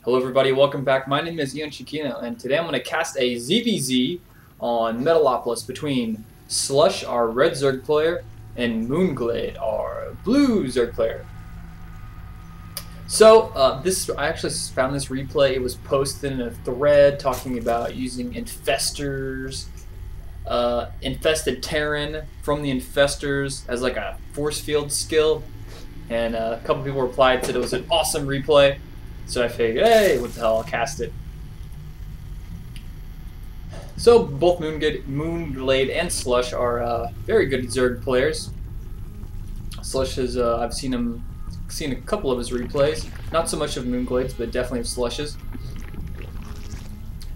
Hello everybody, welcome back. My name is EonShiKeno, and today I'm going to cast a ZVZ on Metalopolis between SLush, our red Zerg player, and mOOnGLaDe, our blue Zerg player. So, I actually found this replay. It was posted in a thread talking about using infestors, infested Terran from the infestors as like a force field skill, and a couple people replied and said it was an awesome replay. So I figured, hey, what the hell, I'll cast it. So both mOOnGLaDe and SLush are very good Zerg players. SLush is, I've seen a couple of his replays. Not so much of mOOnGLaDe's, but definitely of SLush's.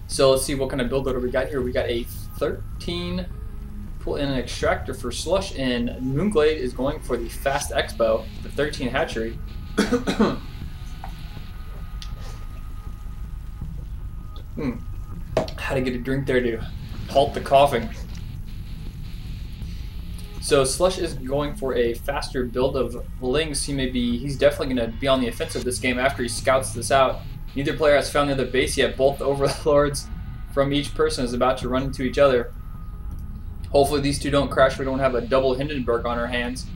So let's see what kind of build order we got here. We got a 13, pull in an extractor for SLush, and mOOnGLaDe is going for the Fast Expo, the 13 hatchery. How to get a drink there to halt the coughing. So SLush is going for a faster build of Lings. He's definitely going to be on the offensive this game after he scouts this out. Neither player has found the other base yet. Both overlords from each person is about to run into each other. Hopefully these two don't crash. We don't have a double Hindenburg on our hands.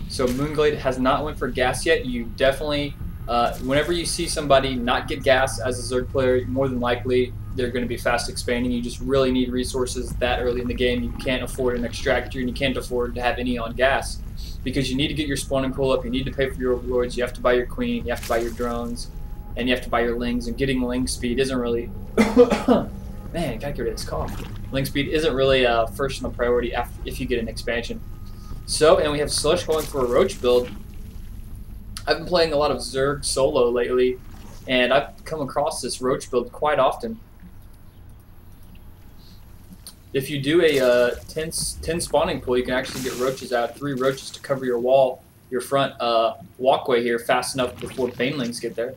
So mOOnGLaDe has not went for gas yet. You definitely, whenever you see somebody not get gas as a Zerg player, more than likely they're going to be fast expanding. You just really need resources that early in the game. You can't afford an extractor, and you can't afford to have any on gas because you need to get your spawning pool up. You need to pay for your overlords. You have to buy your queen. You have to buy your drones, and you have to buy your lings. And getting ling speed isn't really man, gotta get rid of this cough. Ling speed isn't really first on the priority if you get an expansion. So, and we have SLush going for a roach build. I've been playing a lot of Zerg solo lately, and I've come across this roach build quite often. If you do a 10 spawning pool, you can actually get roaches out, 3 roaches to cover your wall, your front walkway here fast enough before banelings get there.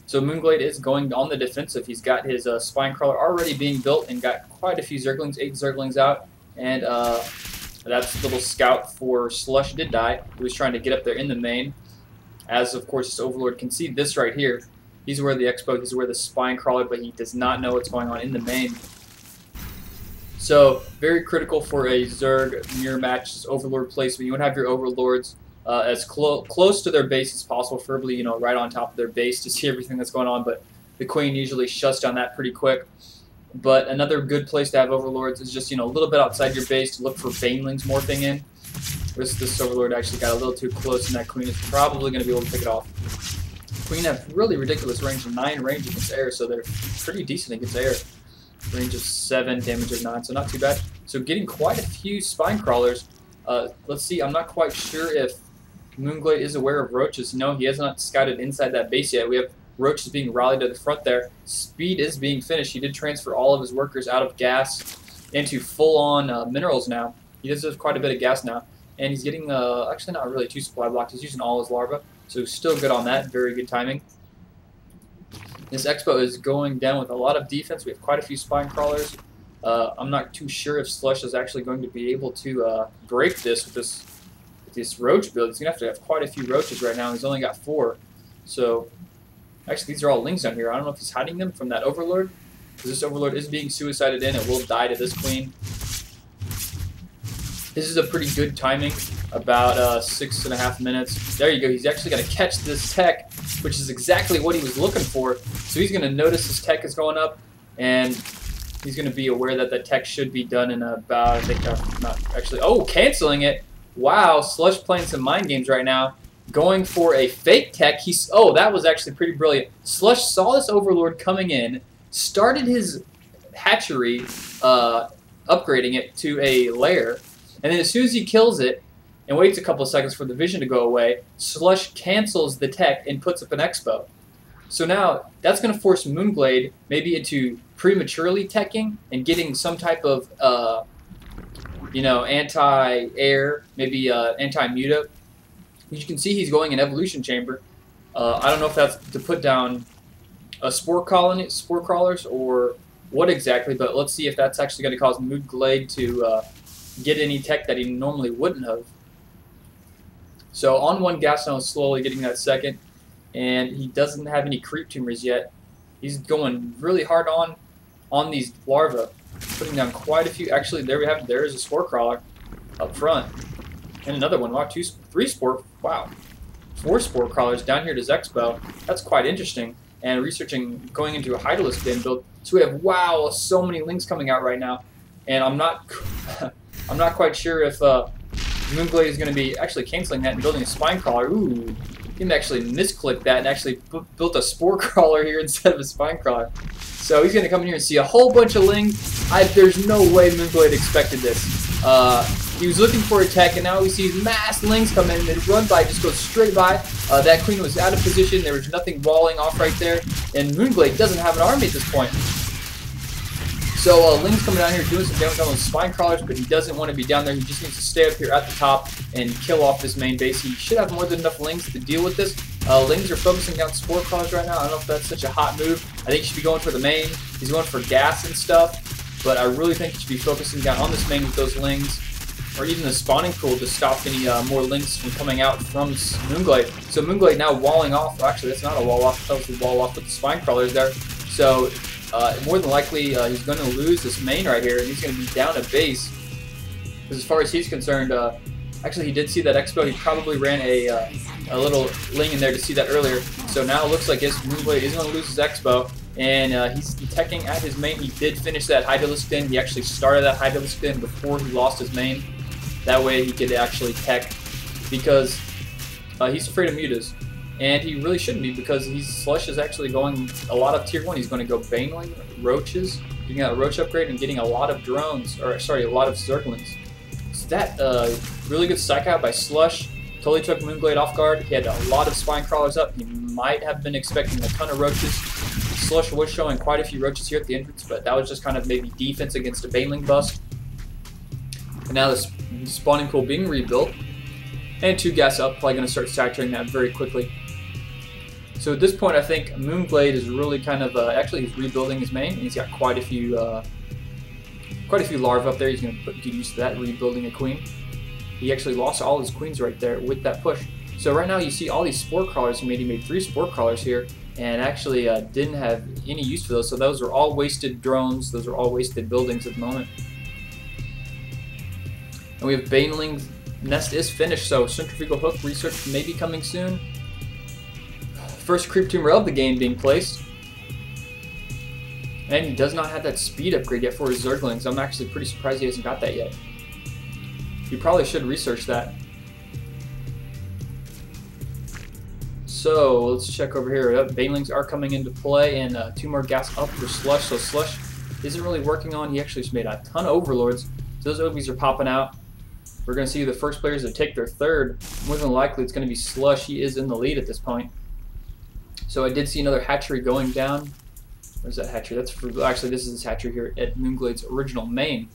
So mOOnGLaDe is going on the defensive. He's got his spine crawler already being built and got quite a few Zerglings, 8 Zerglings out, and that little scout for SLush did die. He was trying to get up there in the main, as of course this overlord can see this right here. He's where the expo, he's where the spine crawler, but he does not know what's going on in the main. So very critical for a Zerg mirror match overlord placement. You want to have your overlords as close to their base as possible, preferably right on top of their base to see everything that's going on. But the queen usually shuts down that pretty quick. But another good place to have overlords is just a little bit outside your base to look for banelings morphing in. This overlord actually got a little too close, and that queen is probably going to be able to pick it off. Queen have really ridiculous range, 9 range against air, so they're pretty decent against air. Range of 7, damage of 9, so not too bad. So getting quite a few spine crawlers. Let's see, I'm not quite sure if mOOnGLaDe is aware of roaches. No, he has not scouted inside that base yet. We have roaches being rallied to the front there. Speed is being finished. He did transfer all of his workers out of gas into full-on minerals now. He does have quite a bit of gas now. And he's getting, actually not really 2 supply blocks. He's using all his larvae, so still good on that. Very good timing. This expo is going down with a lot of defense. We have quite a few spine crawlers. I'm not too sure if SLush is actually going to be able to break this with this roach build. He's going to have quite a few roaches right now. He's only got 4. So, actually, these are all lings down here. I don't know if he's hiding them from that overlord, because this overlord is being suicided in. It will die to this queen. This is a pretty good timing, about 6.5 minutes. There you go. He's actually going to catch this tech, which is exactly what he was looking for. So he's going to notice his tech is going up, and he's going to be aware that the tech should be done in about, I think, not actually, oh, canceling it. Wow, SLush playing some mind games right now. Going for a fake tech. Oh, that was actually pretty brilliant. SLush saw this overlord coming in, started his hatchery, upgrading it to a lair, and then as soon as he kills it and waits a couple of seconds for the vision to go away, SLush cancels the tech and puts up an expo. So now that's going to force mOOnGLaDe maybe into prematurely teching and getting some type of anti-air, maybe anti-muta. You can see he's going in evolution chamber. I don't know if that's to put down a spore crawlers, or what exactly, but let's see if that's actually going to cause mOOnGLaDe to get any tech that he normally wouldn't have. So on 1 gas now, slowly getting that second, and he doesn't have any creep tumors yet. He's going really hard on these larvae, putting down quite a few. Actually, there we have it. There is a spore crawler up front, and another one. Wow, three spore. Wow, 4 spore crawlers down here to Zexpo. That's quite interesting. And researching going into a Hydralisk bin build. So we have so many links coming out right now, and I'm not I'm not quite sure if mOOnGLaDe is going to be actually canceling that and building a spine crawler. Ooh, he can actually misclick that and actually built a spore crawler here instead of a spine crawler. So he's going to come in here and see a whole bunch of lings. There's no way mOOnGLaDe expected this. He was looking for a tech, and now he sees mass lings come in. They run by, just goes straight by. That queen was out of position. There was nothing walling off right there. And mOOnGLaDe doesn't have an army at this point. So Ling's coming down here doing some damage on those spine crawlers, but he doesn't want to be down there. He just needs to stay up here at the top and kill off this main base. He should have more than enough Lings to deal with this. Lings are focusing down spore crawlers right now. I don't know if that's such a hot move. I think he should be going for the main. He's going for gas and stuff, but I really think he should be focusing down on this main with those Lings, or even the spawning pool to stop any more Lings from coming out from mOOnGLaDe. So mOOnGLaDe now walling off. Well, actually, that's not a wall off. That was the wall off with the spine crawlers there. So more than likely, he's going to lose this main right here, and he's going to be down a base. Because as far as he's concerned, actually he did see that expo. He probably ran a little Ling in there to see that earlier. So now it looks like mOOnGLaDe is going to lose his expo, and he's teching at his main. He did finish that Hydralisk bin. He actually started that Hydralisk bin before he lost his main. That way he could actually tech, because he's afraid of mutas. And he really shouldn't be, because SLush is actually going a lot of tier 1. He's going to go Baneling, Roaches, getting a Roach upgrade, and getting a lot of drones, or sorry, a lot of Zerglings. So that really good psych out by SLush. Totally took mOOnGLaDe off guard. He had a lot of spine crawlers up. He might have been expecting a ton of Roaches. SLush was showing quite a few Roaches here at the entrance, but that was just kind of maybe defense against a Baneling bust. And now the spawning pool being rebuilt, and 2 gas up, probably going to start saturating that very quickly. So at this point, I think mOOnGLaDe is really kind of actually he's rebuilding his main, and he's got quite a few larvae up there. He's going to get used to that, rebuilding a queen. He actually lost all his queens right there with that push. So right now you see all these spore crawlers he made. He made 3 spore crawlers here, and actually didn't have any use for those. So those are all wasted drones. Those are all wasted buildings at the moment. And we have Baneling. Nest is finished, so Centrifugal Hook research may be coming soon. First creep tumor of the game being placed. And he does not have that speed upgrade yet for his Zerglings. I'm actually pretty surprised he hasn't got that yet. He probably should research that. So let's check over here. Banelings are coming into play, and 2 more gas up for SLush. So SLush isn't really working on. He actually just made a ton of Overlords. So those Obies are popping out. We're going to see the first players that take their third. More than likely, it's going to be SLush. He is in the lead at this point. So I did see another hatchery going down. Where's that hatchery? That's for, actually, this is his hatchery here at mOOnGLaDe's original main.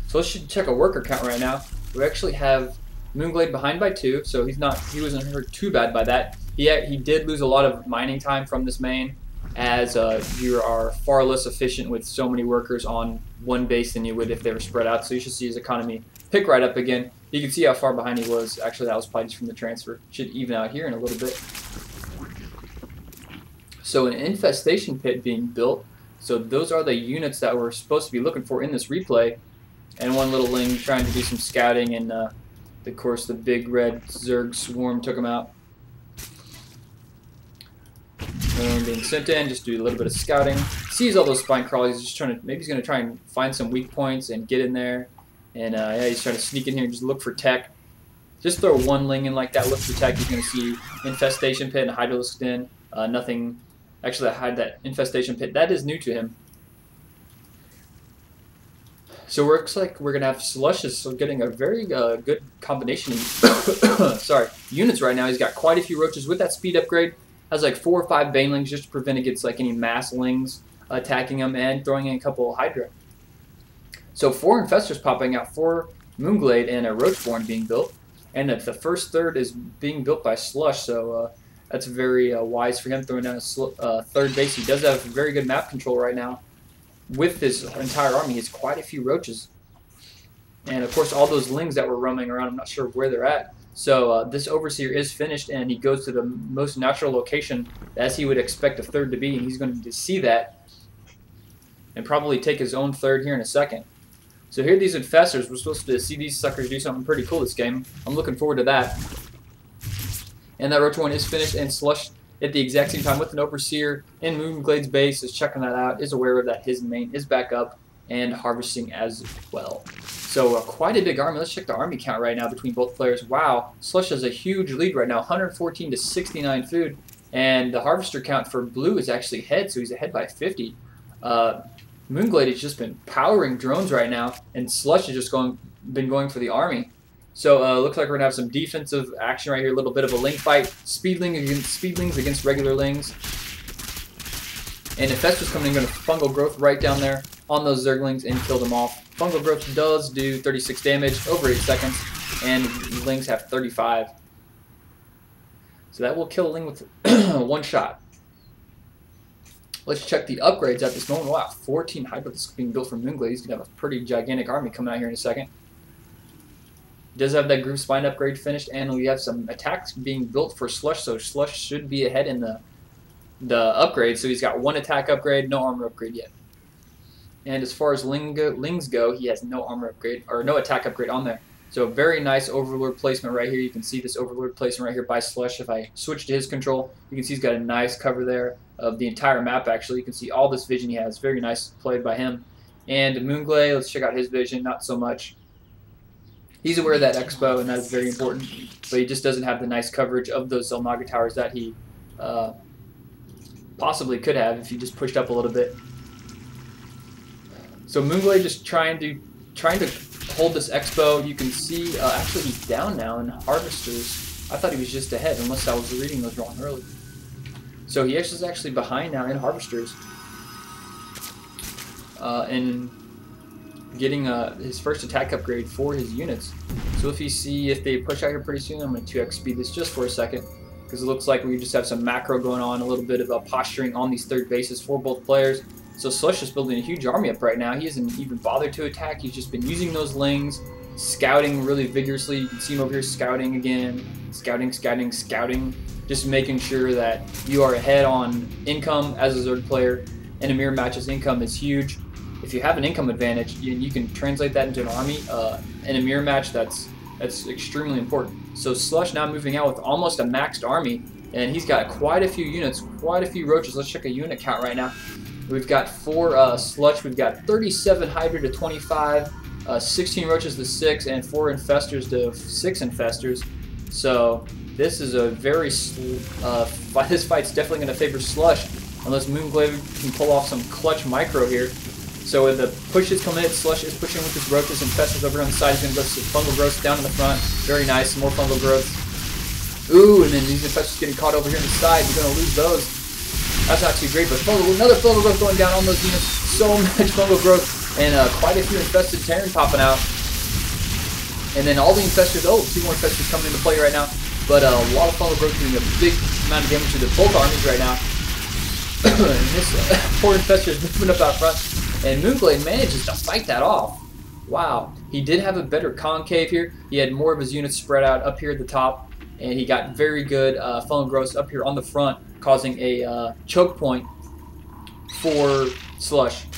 So let's check a worker count right now. We actually have mOOnGLaDe behind by 2, so he wasn't hurt too bad by that. He did lose a lot of mining time from this main, as you are far less efficient with so many workers on one base than you would if they were spread out. So you should see his economy pick right up again. You can see how far behind he was. Actually, that was probably just from the transfer. Should even out here in a little bit. So an infestation pit being built. So those are the units that we're supposed to be looking for in this replay. And one little Ling trying to do some scouting, and of course the big red Zerg swarm took him out. And being sent in, just do a little bit of scouting. Sees all those spine crawlers. He's just trying to, maybe he's going to try and find some weak points and get in there. And yeah, he's trying to sneak in here and just look for tech. Just throw 1 Ling in like that, look for tech. He's going to see infestation pit and Hydralisk in. Nothing. Actually, I had that infestation pit. That is new to him. So it looks like we're going to have SLush so getting a very good combination of sorry, units right now. He's got quite a few Roaches with that speed upgrade. Has like 4 or 5 Banelings just to prevent against like any mass Lings attacking him, and throwing in a couple Hydra. So 4 Infestors popping out for mOOnGLaDe, and a Roachborn being built. And the first third is being built by SLush, so that's very wise for him, throwing down a third base. He does have very good map control right now. With his entire army, he has quite a few Roaches. And of course, all those Lings that were roaming around, I'm not sure where they're at. So this Overseer is finished, and he goes to the most natural location as he would expect a third to be, and he's going to see that and probably take his own third here in a second. So here are these infestors. We're supposed to see these suckers do something pretty cool this game. I'm looking forward to that. And that Roach 1 is finished, and SLush at the exact same time with an Overseer in mOOnGLaDe's base is checking that out, is aware of that his main is back up and harvesting as well. So quite a big army. Let's check the army count right now between both players. Wow, SLush has a huge lead right now, 114 to 69 food, and the harvester count for blue is actually ahead, so he's ahead by 50. mOOnGLaDe has just been powering drones right now, and SLush has just been going for the army. So looks like we're gonna have some defensive action right here. A little bit of a ling fight, speedlings against regular lings, and Infestor's coming in, gonna fungal growth right down there on those Zerglings and kill them off. Fungal growth does do 36 damage over 8 seconds, and lings have 35. So that will kill a ling with one shot. Let's check the upgrades at this moment. Wow, 14 hybrids being built from mOOnGLaDe. He's gonna have a pretty gigantic army coming out here in a second. Does have that group spine upgrade finished, and we have some attacks being built for SLush, so SLush should be ahead in the upgrade. So he's got one attack upgrade, no armor upgrade yet. And as far as lings go, he has no armor upgrade or no attack upgrade on there. So very nice Overlord placement right here. You can see this Overlord placement right here by SLush. If I switch to his control, you can see he's got a nice cover there of the entire map. Actually, you can see all this vision he has. Very nice played by him. And mOOnGLaDe, let's check out his vision. Not so much. He's aware of that expo, and that is very important, but he just doesn't have the nice coverage of those Xel'Naga towers that he possibly could have if he just pushed up a little bit. So mOOnGLaDe just trying to hold this expo. You can see actually he's down now in harvesters. I thought he was just ahead, unless I was reading those wrong early. So he is actually behind now in harvesters, and getting his first attack upgrade for his units. So if they push out here pretty soon, I'm going to 2x speed this just for a second, because it looks like we just have some macro going on, a little bit of posturing on these third bases for both players. So SLush is building a huge army up right now. He hasn't even bothered to attack. He's just been using those lings, scouting really vigorously. You can see him over here scouting again, scouting, just making sure that you are ahead on income as a Zerg player. In a mirror matches, income is huge. If you have an income advantage, you can translate that into an army. In a mirror match, that's extremely important. So SLush now moving out with almost a maxed army, and he's got quite a few units, quite a few roaches. Let's check a unit count right now. We've got 4 SLush, we've got 37 hybrid to 25, 16 roaches to 6, and 4 infestors to 6 infestors. So this is a very this fight's definitely going to favor SLush, unless mOOnGLaDe can pull off some clutch micro here. So when the pushes come in, SLush is pushing with his roaches and infestors over on the side. He's going to go some fungal growth down in the front. Very nice, more fungal growth. Ooh, and then these infestors getting caught over here on the side. You're going to lose those. That's not too great, but another fungal growth going down on those units. So much fungal growth, and quite a few infested Terran popping out. And then all the infestors, 2 more infestors coming into play right now. But a lot of fungal growth doing a big amount of damage to both armies right now. And this poor infestor is moving up out front. And mOOnGLaDe manages to fight that off. Wow. He did have a better concave here. He had more of his units spread out up here at the top. And he got very good fungal growth up here on the front, causing a choke point for SLush.